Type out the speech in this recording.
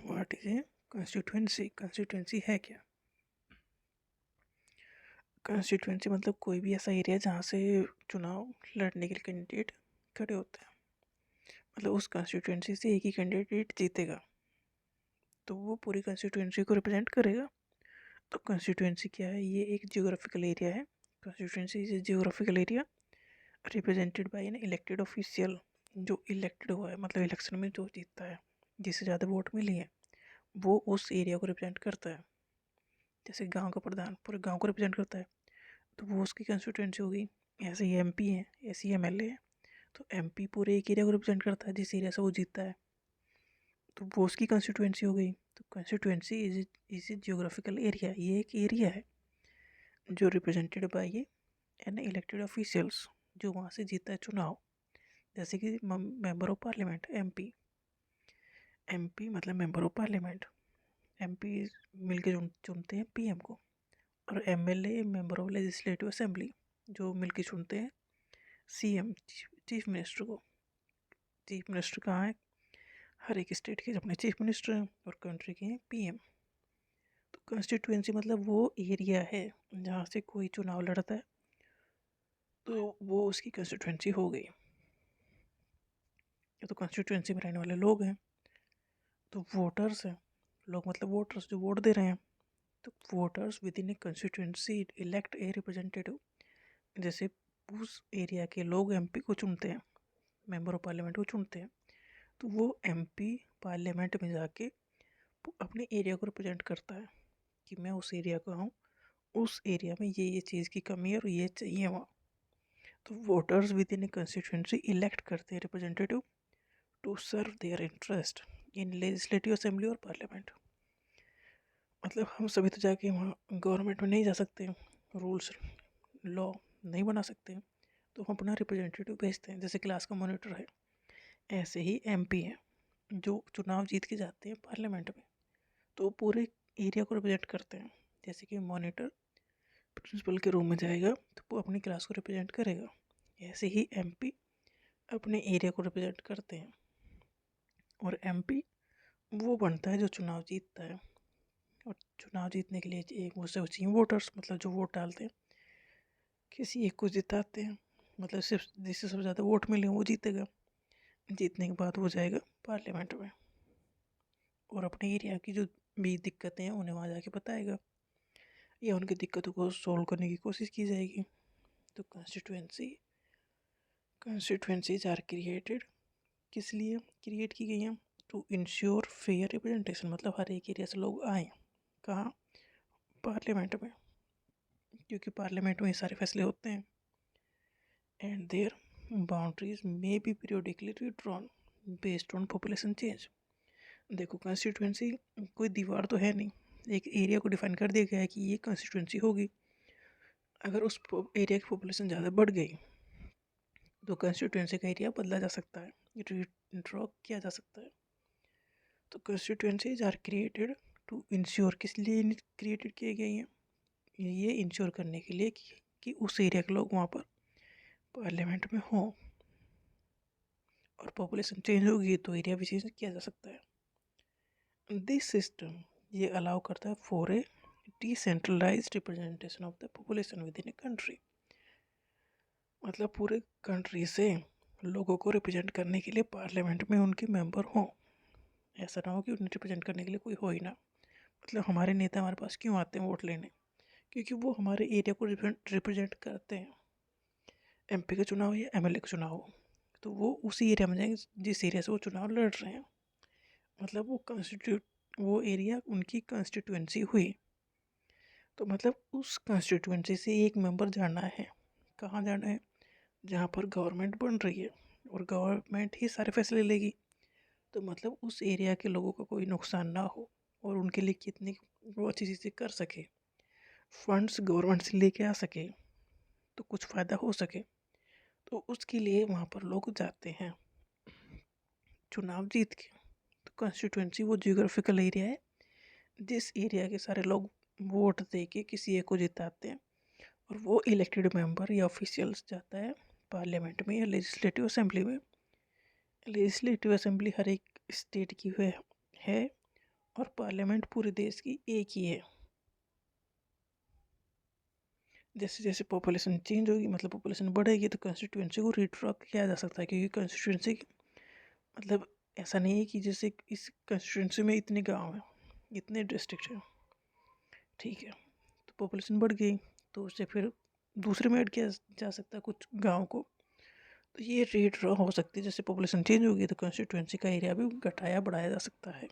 What is a constituency? Constituency है क्या? Constituency मतलब कोई भी ऐसा एरिया जहाँ से चुनाव लड़ने के लिए कैंडिडेट खड़े होते हैं। मतलब उस कंस्टिट्यूएंसी से एक ही कैंडिडेट जीतेगा तो वो पूरी कंस्टिट्यूएंसी को रिप्रेजेंट करेगा। तो कंस्टिट्यूएंसी क्या है? ये एक जियोग्राफिकल एरिया है। Constituency is a geographical area represented by an elected official, जो इलेक्टेड हुआ है, मतलब इलेक्शन में जो जीतता है, जिससे ज़्यादा वोट मिली है, वो उस एरिया को रिप्रेजेंट करता है। जैसे गांव का प्रधान पूरे गांव को रिप्रेजेंट करता है तो वो उसकी कंस्टिट्यूएंसी होगी। ऐसे ही एमपी है, ऐसे ही एमएलए है, तो एमपी पूरे एक एरिया को रिप्रेजेंट करता है जिस एरिया से वो जीतता है, तो वो उसकी कंस्टिट्यूएंसी हो गई। तो constituency is a geographical area, ये एक एरिया है जो रिप्रेजेंटेड बाय ये एन इलेक्टेड ऑफिशियल्स, जो वहाँ से जीता है चुनाव। जैसे कि member of parliament MP, MP मतलब मेंबर ऑफ पार्लियामेंट, एमपी मिलके चुनते हैं पीएम को, और MLA member of legislative assembly, जो मिलके चुनते हैं सीएम, चीफ मिनिस्टर को। चीफ मिनिस्टर कहाँ है? हर एक स्टेट के अपने चीफ मिनिस्टर हैं और कंट्री के हैं पीएम। तो कंस्टिट्यूएंसी मतलब वो एरिया है जहाँ से कोई चुनाव लड़ता है तो वो उसकी कंस्टिट्यूएंसी हो गई। ये तो कंस्टिट्यूएंसी में रहने वाले लोग हैं, तो वोटर्स हैं। लोग मतलब वोटर्स जो वोट दे रहे हैं। तो voters within a constituency elect a representative, जैसे उस एरिया के लोग एमपी को चुनते हैं, मेंबर ऑफ पार्लियामेंट को चुनते हैं, तो वो एमपी पार्लियामेंट में जाके अपने एरिया को रिप्रेजेंट करता है कि मैं उस एरिया का हूँ, उस एरिया में ये चीज़ की कमी है और ये चाहिए वहाँ। तो voters within a constituency elect करते हैं representative to serve their interest in legislative assembly और पार्लियामेंट। मतलब हम सभी तो जाके वहाँ गवर्नमेंट में नहीं जा सकते, रूल्स लॉ नहीं बना सकते, तो हम अपना रिप्रेजेंटेटिव भेजते हैं, जैसे क्लास का मॉनिटर है। ऐसे ही एमपी हैं जो चुनाव जीत के जाते हैं पार्लियामेंट में, तो पूरे एरिया को रिप्रेजेंट करते हैं। जैसे कि मॉनिटर प्रिंसिपल के रूम में जाएगा तो वो अपनी क्लास को रिप्रेजेंट करेगा, ऐसे ही एमपी अपने एरिया को रिप्रेजेंट करते हैं। और एमपी वो बनता है जो चुनाव जीतता है, और चुनाव जीतने के लिए एक मुझसे चाहिए वोटर्स, मतलब जो वोट डालते हैं, किसी एक को जिताते हैं, मतलब सिर्फ जिससे सबसे ज़्यादा वोट मिले वो जीतेगा। जीतने के बाद वो जाएगा पार्लियामेंट में और अपने एरिया की जो भी दिक्कतें हैं उन्हें वहाँ जाके बताएगा, या उनकी दिक्कतों को सोल्व करने की कोशिश की जाएगी। तो कंस्टिट्यूएंसीज आर क्रिएटेड, किस लिए क्रिएट की गई हैं? टू इंश्योर फेयर रिप्रेजेंटेशन, मतलब हर एक एरिया से लोग आए कहाँ? पार्लियामेंट में, क्योंकि पार्लियामेंट में ये सारे फैसले होते हैं। And their boundaries may be periodically redrawn based on population change. देखो कंस्टिट्यूएंसी कोई दीवार तो है नहीं, एक एरिया को डिफाइन कर दिया गया है कि ये कंस्टिट्यूएंसी होगी। अगर उस एरिया की पॉपुलेशन ज़्यादा बढ़ गई तो कंस्टिट्यूएंसी का एरिया बदला जा सकता है, ड्रॉ किया जा सकता है। तो constituencies are created to ensure, किस लिए क्रिएटेड किए गए हैं? ये इंश्योर करने के लिए कि उस एरिया के लोग वहाँ पर पार्लियामेंट में हों, और पॉपुलेशन चेंज होगी तो एरिया भी चेंज किया जा सकता है। दिस सिस्टम ये अलाउ करता है for a decentralised representation of the population within a country, मतलब पूरे कंट्री से लोगों को रिप्रेजेंट करने के लिए पार्लियामेंट में उनके मेंबर हों। ऐसा ना हो कि उन्हें रिप्रेजेंट करने के लिए कोई हो ही ना। मतलब हमारे नेता हमारे पास क्यों आते हैं वोट लेने? क्योंकि वो हमारे एरिया को रिप्रेजेंट करते हैं। एमपी का चुनाव या एमएलए का चुनाव हो तो वो उसी एरिया में जाएंगे जिस एरिया से वो चुनाव लड़ रहे हैं, मतलब वो एरिया उनकी कंस्टिट्यूएंसी हुई। तो मतलब उस कंस्टिट्यूएंसी से एक मेंबर जाना है, कहाँ जाना है? जहाँ पर गवर्नमेंट बन रही है और गवर्नमेंट ही सारे फैसले लेगी, तो मतलब उस एरिया के लोगों का कोई नुकसान ना हो और उनके लिए कितनी वो अच्छी चीज़ें कर सके, फंड्स गवर्नमेंट से लेके आ सके, तो कुछ फ़ायदा हो सके, तो उसके लिए वहाँ पर लोग जाते हैं चुनाव जीत के। तो कंस्टिट्यूएंसी वो जियोग्राफिकल एरिया है जिस एरिया के सारे लोग वोट दे के किसी एक को जिताते हैं, और वो इलेक्टेड मेंबर या ऑफिशियल्स जाता है पार्लियामेंट में या लेजिस्लेटिव असेंबली में। लेजिस्लेटिव असेंबली हर एक स्टेट की है और पार्लियामेंट पूरे देश की एक ही है। जैसे जैसे पॉपुलेशन चेंज होगी, मतलब पॉपुलेशन बढ़ेगी, तो कंस्टिट्यूंसी को रीड्रॉ किया जा सकता है, क्योंकि कंस्टिट्यूंसी मतलब ऐसा नहीं है कि जैसे इस कंस्टिट्यूंसी में इतने गांव हैं, इतने डिस्ट्रिक्ट हैं, ठीक है, तो पॉपुलेशन बढ़ गई तो उससे फिर दूसरे में ऐड किया जा सकता है कुछ गांव को। तो ये रीड्रॉ हो सकती है, जैसे पॉपुलेशन चेंज होगी तो कंस्टिट्यूंसी का एरिया भी घटाया बढ़ाया जा सकता है।